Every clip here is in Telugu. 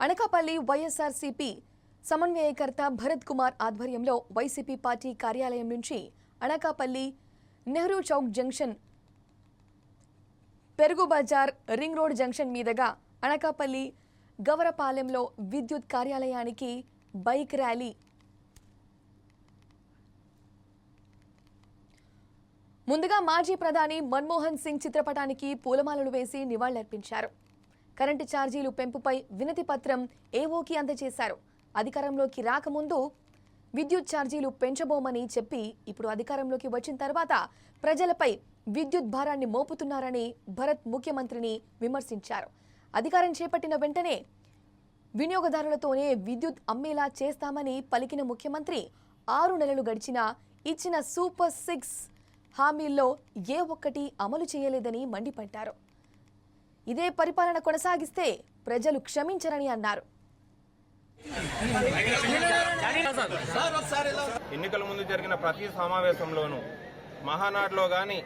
అనకాపల్లి వైఎస్ఆర్సీపీ సమన్వయకర్త భరత్ కుమార్ ఆధ్వర్యంలో వైసీపీ పార్టీ కార్యాలయం నుంచి అనకాపల్లి నెహ్రూ చౌక్ జంక్షన్, పెరుగు బజార్, రింగ్ రోడ్ జంక్షన్ మీదుగా అనకాపల్లి గవరపాలెంలో విద్యుత్ కార్యాలయానికి బైక్ ర్యాలీ. ముందుగా మాజీ ప్రధాని మన్మోహన్ సింగ్ చిత్రపటానికి పూలమాలలు వేసి నివాళులర్పించారు. కరెంటు ఛార్జీలు పెంపుపై వినతి పత్రం ఏవోకి అందజేశారు. అధికారంలోకి రాకముందు విద్యుత్ ఛార్జీలు పెంచబోమని చెప్పి ఇప్పుడు అధికారంలోకి వచ్చిన తర్వాత ప్రజలపై విద్యుత్ భారాన్ని మోపుతున్నారని భరత్ ముఖ్యమంత్రిని విమర్శించారు. అధికారం చేపట్టిన వెంటనే వినియోగదారులతోనే విద్యుత్ అమ్మేలా చేస్తామని పలికిన ముఖ్యమంత్రి 6 నెలలు గడిచినా ఇచ్చిన సూపర్ 6 హామీల్లో ఏ ఒక్కటి అమలు చేయలేదని మండిపడ్డారు. ఇదే పరిపాలన కొనసాగిస్తే ప్రజలు క్షమించరని అన్నారు. ఎన్నికల ముందు జరిగిన ప్రతి సమావేశంలోనూ, మహానాడులో గాని,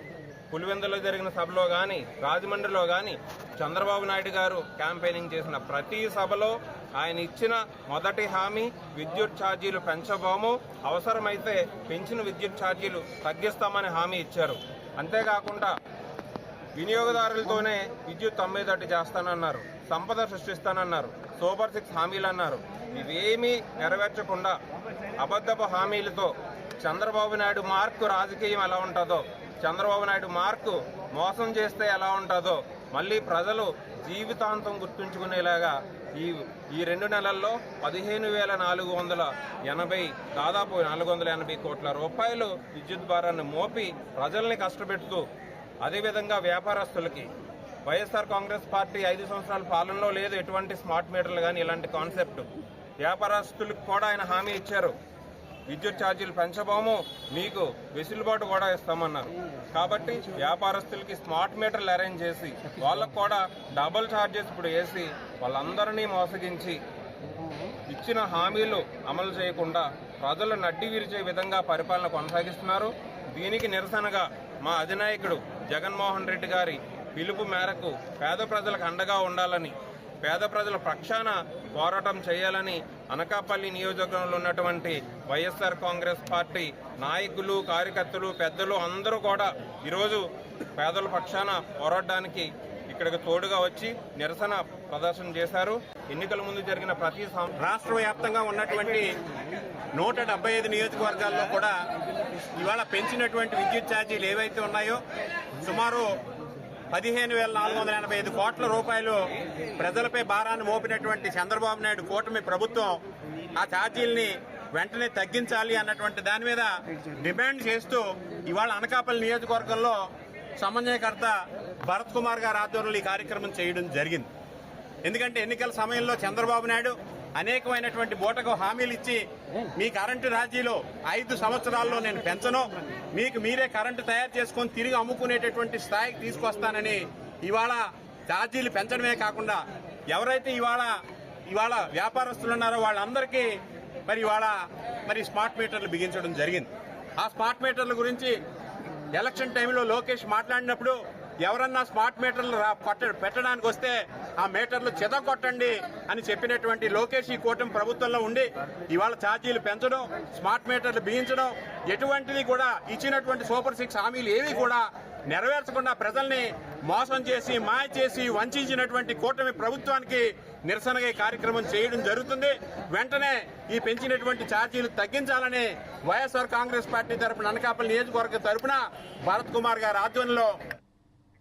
పులివెందులో జరిగిన సభలో గాని, రాజమండ్రిలో గాని చంద్రబాబు నాయుడు గారు క్యాంపెయినింగ్ చేసిన ప్రతి సభలో ఆయన ఇచ్చిన మొదటి హామీ విద్యుత్ ఛార్జీలు పెంచబోము, అవసరమైతే పెంచిన విద్యుత్ ఛార్జీలు తగ్గిస్తామని హామీ ఇచ్చారు. అంతేకాకుండా వినియోగదారులతోనే విద్యుత్ అమ్మేటట్టు చేస్తానన్నారు, సంపద సృష్టిస్తానన్నారు, సూపర్ 6 హామీలు అన్నారు. ఇవేమీ నెరవేర్చకుండా అబద్ధపు హామీలతో చంద్రబాబు నాయుడు మార్కు రాజకీయం ఎలా ఉంటుందో, చంద్రబాబు నాయుడు మార్కు మోసం చేస్తే ఎలా ఉంటుందో మళ్ళీ ప్రజలు జీవితాంతం గుర్తుంచుకునేలాగా ఈ 2 నెలల్లో 15,480 దాదాపు 480 కోట్ల రూపాయలు విద్యుత్ భారాన్ని మోపి ప్రజల్ని కష్టపెడుతూ, అదేవిధంగా వ్యాపారస్తులకి వైఎస్ఆర్ కాంగ్రెస్ పార్టీ 5 సంవత్సరాల పాలనలో లేదు ఎటువంటి స్మార్ట్ మీటర్లు కానీ ఇలాంటి కాన్సెప్ట్. వ్యాపారస్తులకు కూడా ఆయన హామీ ఇచ్చారు, విద్యుత్ ఛార్జీలు పెంచబోము, మీకు వెసులుబాటు కూడా ఇస్తామన్నారు. కాబట్టి వ్యాపారస్తులకి స్మార్ట్ మీటర్లు అరేంజ్ చేసి వాళ్ళకు కూడా డబుల్ ఛార్జెస్ ఇప్పుడు వేసి వాళ్ళందరినీ మోసగించి ఇచ్చిన హామీలు అమలు చేయకుండా ప్రజలు నడ్డి విరిచే విధంగా పరిపాలన కొనసాగిస్తున్నారు. దీనికి నిరసనగా మా అధినాయకుడు జగన్మోహన్ రెడ్డి గారి పిలుపు మేరకు పేద ప్రజలకు అండగా ఉండాలని, పేద ప్రజల పక్షాన పోరాటం చేయాలని అనకాపల్లి నియోజకవర్గంలో ఉన్నటువంటి వైఎస్ఆర్ కాంగ్రెస్ పార్టీ నాయకులు, కార్యకర్తలు, పెద్దలు అందరూ కూడా ఈరోజు పేదల పక్షాన పోరాడడానికి ఇక్కడికి తోడుగా వచ్చి నిరసన ప్రదర్శన చేశారు. ఎన్నికల ముందు జరిగిన ప్రతి రాష్ట్ర వ్యాప్తంగా ఉన్నటువంటి 175 నియోజకవర్గాల్లో కూడా ఇవాళ పెంచినటువంటి విద్యుత్ ఛార్జీలు ఏవైతే ఉన్నాయో సుమారు 15,485 కోట్ల రూపాయలు ప్రజలపై భారాన్ని మోపినటువంటి చంద్రబాబు నాయుడు కూటమి ప్రభుత్వం ఆ ఛార్జీల్ని వెంటనే తగ్గించాలి అన్నటువంటి దాని మీద డిమాండ్ చేస్తూ ఇవాళ అనకాపల్లి నియోజకవర్గంలో సమన్వయకర్త భరత్ కుమార్ గారి ఆధ్వర్యంలో ఈ కార్యక్రమం చేయడం జరిగింది. ఎందుకంటే ఎన్నికల సమయంలో చంద్రబాబు నాయుడు అనేకమైనటువంటి బూటకు హామీలు ఇచ్చి మీ కరెంటు ఛార్జీలో 5 సంవత్సరాల్లో నేను పెంచను, మీకు మీరే కరెంటు తయారు చేసుకొని తిరిగి అమ్ముకునేటటువంటి స్థాయికి తీసుకొస్తానని ఇవాళ ఛార్జీలు పెంచడమే కాకుండా ఎవరైతే ఇవాళ వ్యాపారస్తులు ఉన్నారో వాళ్ళందరికీ మరి స్మార్ట్ మీటర్లు బిగించడం జరిగింది. ఆ స్మార్ట్ మీటర్ల గురించి ఎలక్షన్ టైంలో లోకేష్ మాట్లాడినప్పుడు ఎవరన్నా స్మార్ట్ మీటర్లు పెట్టడానికి వస్తే ఆ మీటర్లు చెదగొట్టండి అని చెప్పినటువంటి లోకేష్ ఈ కూటమి ప్రభుత్వంలో ఉండి ఇవాళ ఛార్జీలు పెంచడం, స్మార్ట్ మీటర్లు బిగించడం, ఎటువంటిది కూడా ఇచ్చినటువంటి సూపర్ 6 హామీలు ఏవి కూడా నెరవేర్చకుండా ప్రజల్ని మోసం చేసి, మాయ చేసి, వంచినటువంటి కూటమి ప్రభుత్వానికి నిరసనగా ఈ కార్యక్రమం చేయడం జరుగుతుంది. వెంటనే ఈ పెంచినటువంటి ఛార్జీలు తగ్గించాలని వైఎస్ఆర్ కాంగ్రెస్ పార్టీ తరపున అనకాపల్లి నియోజకవర్గ తరపున భరత్ కుమార్ గారి ఆధ్వర్యంలో